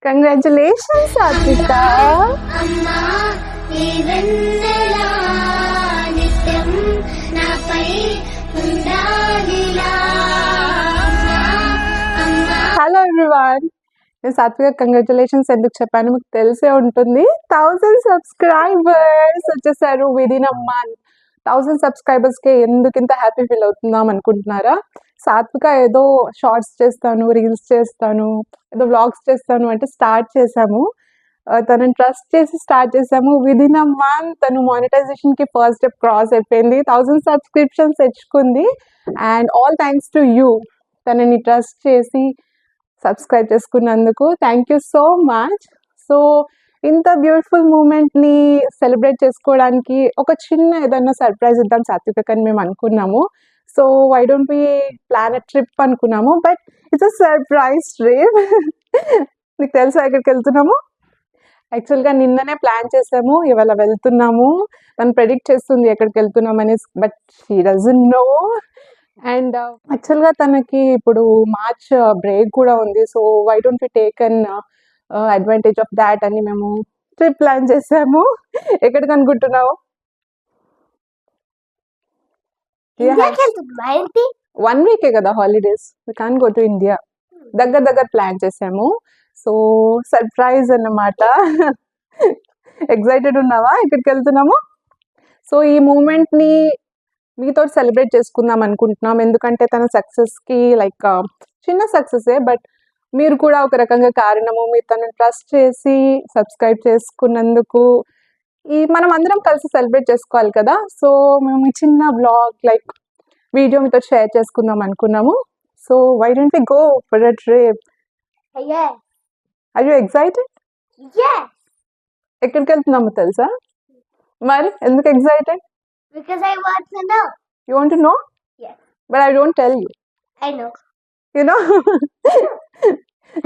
Congratulations సాత్విక. అమ్మా నీ వెన్నెలా నిత్యం నాపై ఉండాలిలా. హలో ఎవ్రీవన్, నేను సాత్విక కంగ్రాచులేషన్స్ ఎందుకు చెప్పాను మీకు తెలిసే ఉంటుంది. 1000 సబ్స్క్రైబర్స్ వచ్చేసారు విదిన్ అ మంత్. 1000 సబ్స్క్రైబర్స్కి ఎందుకు ఇంత హ్యాపీ ఫీల్ అవుతున్నాం అనుకుంటున్నారా? సాత్విక ఏదో షార్ట్స్ చేస్తాను, రీల్స్ చేస్తాను, ఏదో వ్లాగ్స్ చేస్తాను అంటే స్టార్ట్ చేసాము. తనని ట్రస్ట్ చేసి స్టార్ట్ చేసాము. విదిన్ అ మంత్ తను మానిటైజేషన్కి ఫస్ట్ స్టెప్ క్రాస్ అయిపోయింది. 1000 సబ్స్క్రిప్షన్స్ తెచ్చుకుంది. And all thanks to you, తనని ట్రస్ట్ చేసి సబ్స్క్రైబ్ చేసుకున్నందుకు. Thank you so much. So ఇంత బ్యూటిఫుల్ మూమెంట్ని సెలబ్రేట్ చేసుకోవడానికి ఒక చిన్న ఏదైనా సర్ప్రైజ్ ఇద్దాం సాత్వికకి అని మేము అనుకున్నాము. So why don't we plan a trip అనుకున్నాము, but it's a surprise trip. నీకు తెలుసా ఎక్కడికి వెళ్తున్నాము? యాక్చువల్గా నిన్ననే ప్లాన్ చేసాము, ఇవాళ వెళ్తున్నాము. తను ప్రెడిక్ట్ చేస్తుంది ఎక్కడికి వెళ్తున్నామని, but she doesn't know. And యాక్చువల్గా తనకి ఇప్పుడు మార్చ్ బ్రేక్ కూడా ఉంది. So why don't we take an advantage of that అని మేము ట్రిప్ ప్లాన్ చేసాము. ఎక్కడికి అనుకుంటున్నావు? ఇండియాకి 1 వీకే కదా holidays, we can go to India. దగ్గర ప్లాన్ చేసాము. సో సర్ప్రైజ్ అన్నమాట. ఎక్సైటెడ్ ఉన్నావా ఎక్కడికి వెళ్తున్నాము? సో ఈ మూమెంట్ని మీతో సెలబ్రేట్ చేసుకుందాం అనుకుంటున్నాం. ఎందుకంటే తన సక్సెస్కి లైక్ చిన్న సక్సెసే, బట్ మీరు కూడా ఒక రకంగా కారణము. మీరు తనని ట్రస్ట్ చేసి సబ్స్క్రైబ్ చేసుకున్నందుకు మనం అందరం కలిసి సెలబ్రేట్ చేసుకోవాలి కదా. సో మేము ఈ చిన్న బ్లాగ్ లైక్ వీడియో మీతో షేర్ చేసుకుందాం అనుకున్నాము. So why don't we go for a trip? Are you excited? ఎక్కడికి వెళ్తున్నామో తెలుసా? మరి ఎందుకు excited? Because I want to know. You want to know? Yes. But I don't tell you. I know. You know?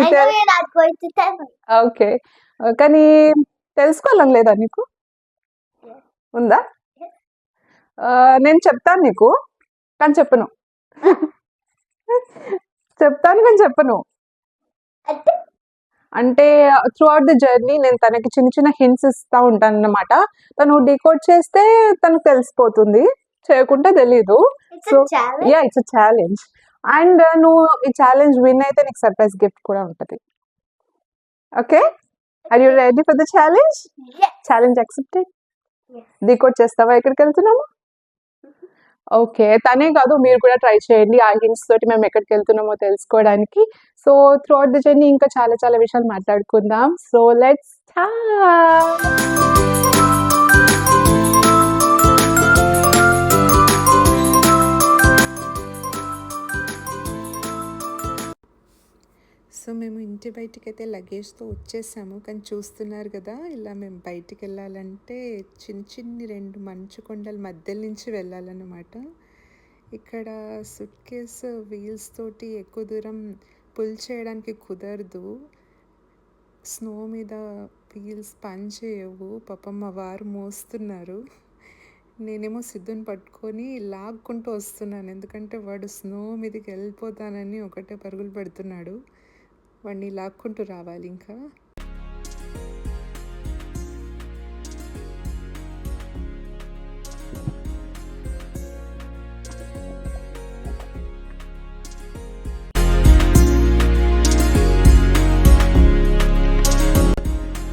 I know you're not going to tell me. Okay. కానీ తెలుసుకోవాలని లేదా నీకు? Yes. ఉందా? Yes. నేను చెప్తాను నీకు, కానీ చెప్పను. చెప్తాను కానీ చెప్పను. అంటే త్రూ అవుట్ ద జర్నీ నేను తనకి చిన్న హింట్స్ ఇస్తూ ఉంటాను అన్నమాట. తను డీకోడ్ చేస్తే తనకు తెలిసిపోతుంది, చేయకుంటే తెలీదు. It's so a challenge. Yeah, it's a challenge. And నువ్వు ఈ ఛాలెంజ్ విన్ అయితే నీకు సర్ప్రైజ్ గిఫ్ట్ కూడా ఉంటుంది. Okay, are you ready for the challenge? Yes. Challenge accepted. Yes. Decode చేస్తావా ఎక్కడికి వెళ్తున్నాము? ఓకే, తనే కాదు మీరు కూడా ట్రై చేయండి ఆ హింట్స్ తోటి మేము ఎక్కడికి వెళ్తున్నామో తెలుసుకోవడానికి. So through out the journey ఇంకా చాలా విషయాలు మాట్లాడుకుందాం. So let's start. సో మేము ఇంటి బయటికి అయితే లగేజ్తో వచ్చేసాము. కానీ చూస్తున్నారు కదా, ఇలా మేము బయటికి వెళ్ళాలంటే చిన్ని 2 మంచు కొండల మధ్యలో నుంచి వెళ్ళాలన్నమాట. ఇక్కడ సుట్ కేసు వీల్స్ తోటి ఎక్కువ దూరం పుల్ చేయడానికి కుదరదు. స్నో మీద వీల్స్ పని చేయవు. పాపం మా వారు మోస్తున్నారు. నేనేమో సిద్ధుని పట్టుకొని లాక్కుంటూ వస్తున్నాను, ఎందుకంటే వాడు స్నో మీదకి వెళ్ళిపోతానని ఒకటే పరుగులు పెడుతున్నాడు. వాడిని లాక్కుంటూ రావాలి ఇంకా.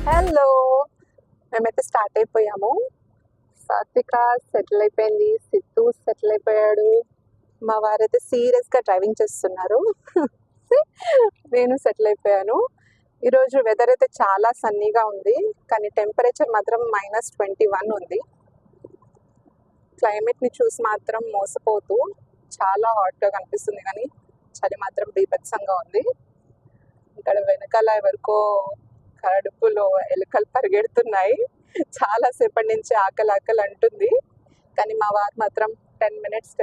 హలో, మేమైతే స్టార్ట్ అయిపోయాము. సాత్విక సెటిల్ అయిపోయింది, సిద్ధు సెటిల్ అయిపోయాడు, మా వారైతే సీరియస్గా డ్రైవింగ్ చేస్తున్నారు. నేను సెటిల్ అయిపోయాను. ఈరోజు వెదర్ అయితే చాలా సన్నీగా ఉంది, కానీ టెంపరేచర్ మాత్రం -21 ఉంది. క్లైమేట్ని చూసి మాత్రం మోసపోతూ చాలా హాట్గా కనిపిస్తుంది, కానీ చలి మాత్రం బీభత్సంగా ఉంది. ఇక్కడ వెనకాల ఎవరికో కడుపులో ఎలుకలు పరిగెడుతున్నాయి. చాలాసేపటి నుంచి ఆకలి అంటుంది, కానీ మా వారు మాత్రం 10 minutes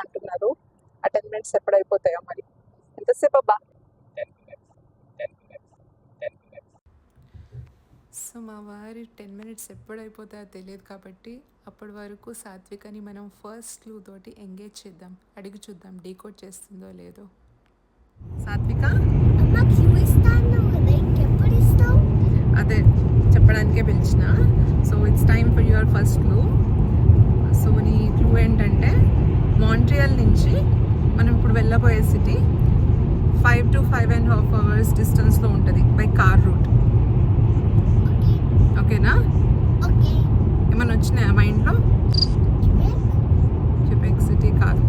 అంటున్నారు. ఆ 10 minutes ఎప్పుడు అయిపోతాయో మరి. ఎంతసేపు అబ్బా? సో మా వారి 10 minutes ఎప్పుడు అయిపోతాయో తెలియదు, కాబట్టి అప్పటి వరకు సాత్వికని మనం ఫస్ట్ క్లూ తోటి ఎంగేజ్ చేద్దాం. అడిగి చూద్దాం డీకోడ్ చేస్తుందో లేదో. సాత్విక, అమ్మ క్యూ ఇస్తాను, లైక్ ఎప్పుడు ఇస్తాను? అదే చెప్పడానికే పిలిచిన. So it's time for your first clue. So నీ క్లూ ఏంటంటే మాంట్రియల్ నుంచి మనం ఇప్పుడు వెళ్ళబోయే సిటీ 5 to 5.5 hours డిస్టెన్స్లో ఉంటుంది బై కార్ రూట్. ఓకేనా? ఓకే. ఏమైనా వచ్చినాయా మైండ్లో? క్యూబెక్ సిటీ కాదు.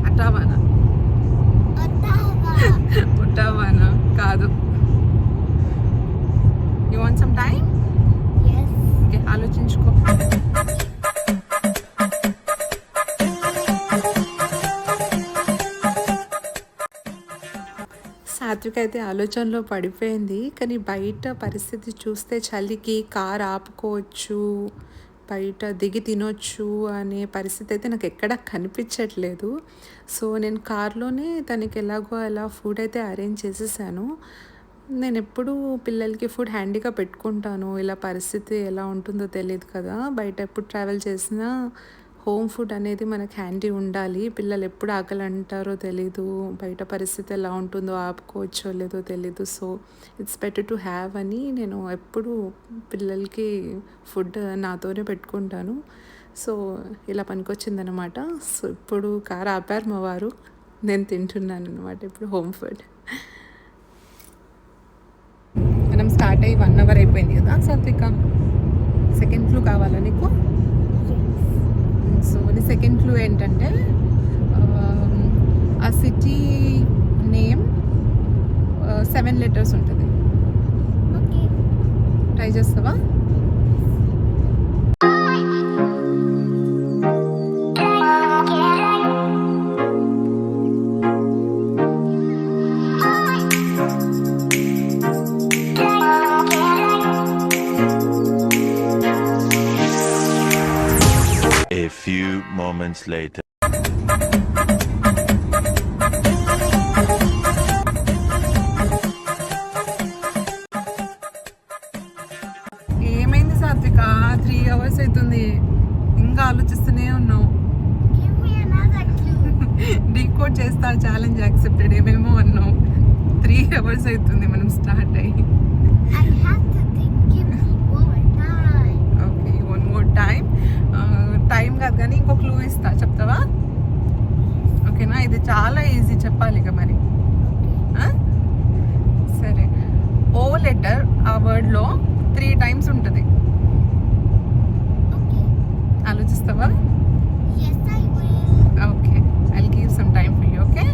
అటావానా? ఒటావానా కాదు. You want some time? Okay, ఆలోచించుకో. సాత్విక్ అయితే ఆలోచనలో పడిపోయింది. కానీ బయట పరిస్థితి చూస్తే చలికి కార్ ఆపుకోవచ్చు, బయట దిగి తినొచ్చు అనే పరిస్థితి అయితే నాకు ఎక్కడా కనిపించట్లేదు. సో నేను కార్లోనే తనకి ఎలాగో అలా ఫుడ్ అయితే అరేంజ్ చేసేసాను. నేను ఎప్పుడు పిల్లలకి ఫుడ్ హ్యాండీగా పెట్టుకుంటాను. ఇలా పరిస్థితి ఎలా ఉంటుందో తెలియదు కదా. బయట ఎప్పుడు ట్రావెల్ చేసినా హోమ్ ఫుడ్ అనేది మనకు హ్యాండీ ఉండాలి. పిల్లలు ఎప్పుడు ఆకలి అంటారో తెలీదు, బయట పరిస్థితి ఎలా ఉంటుందో ఆపుకోవచ్చో లేదో తెలీదు. So it's better to have అని నేను ఎప్పుడు పిల్లలకి ఫుడ్ నాతోనే పెట్టుకుంటాను. సో ఇలా పనికొచ్చిందనమాట. సో ఇప్పుడు కార్ ఆపారు మా వారు, నేను తింటున్నాను అనమాట ఇప్పుడు హోమ్ ఫుడ్. మనం స్టార్ట్ అయ్యి 1 hour అయిపోయింది కదా సాత్విక. సెకండ్ క్లూ కావాలా నీకు? సో నీ సెకండ్ క్లూ ఏంటంటే ఆ సిటీ నేమ్ 7 letters ఉంటుంది. ట్రై చేస్తావా? A few moments later. ఏమైంది సాత్విక? 3 hours అవుతుంది, ఇంకా ఆలోచిస్తూనే ఉన్నావు. డీకోడ్ చేస్తా, ఛాలెంజ్ యాక్సెప్టెడ్ ఏమేమో అన్నావు. 3 hours అవుతుంది మనం స్టార్ట్ అయ్యి. Okay, 1 more time. టైం కాదు కానీ ఇంకో క్లూ ఇస్తా, చెప్తావా? ఓకేనా? ఇది చాలా ఈజీ, చెప్పాలి ఇక మరి. సరే, ఓ లెటర్ ఆ వర్డ్లో 3 times ఉంటుంది. ఆలోచిస్తావా? Okay, I will give some time for you. Okay,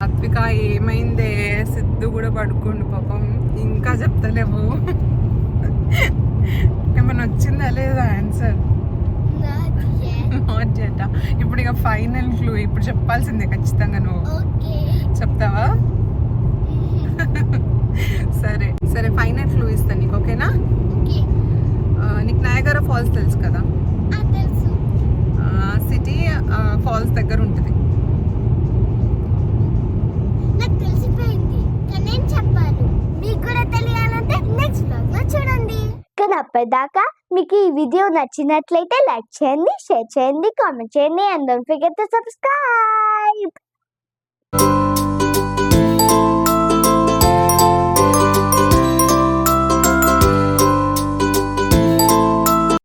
Satvika ఏమైందే? సిద్ధు కూడా పడుకోండు పాపం, ఇంకా చెప్తలేవు. ఏమన్నా వచ్చిందా లేదా ఆన్సర్? Not yet. ఇప్పుడు ఇక ఫైనల్ క్లూ, ఇప్పుడు చెప్పాల్సిందే ఖచ్చితంగా. నువ్వు చెప్తావా? సరే సరే, ఫైనల్ క్లూ ఇస్తాను నీకు. ఓకేనా? నీకు నయాగరా ఫాల్స్ తెలుసు కదా? సిటీ ఫాల్స్ దగ్గర ఉంటుంది. నాకు తెలిసిపోయింది, కానీ నేను చెప్పాను. మీకు కూడా తెలియాలంటే నెక్స్ట్ బ్లాగ్ లో చూడండి. కానీ అప్పటిదాకా మీకు ఈ వీడియో నచ్చినట్లయితే లైక్ చేయండి, షేర్ చేయండి, కామెంట్ చేయండి, and don't forget to subscribe.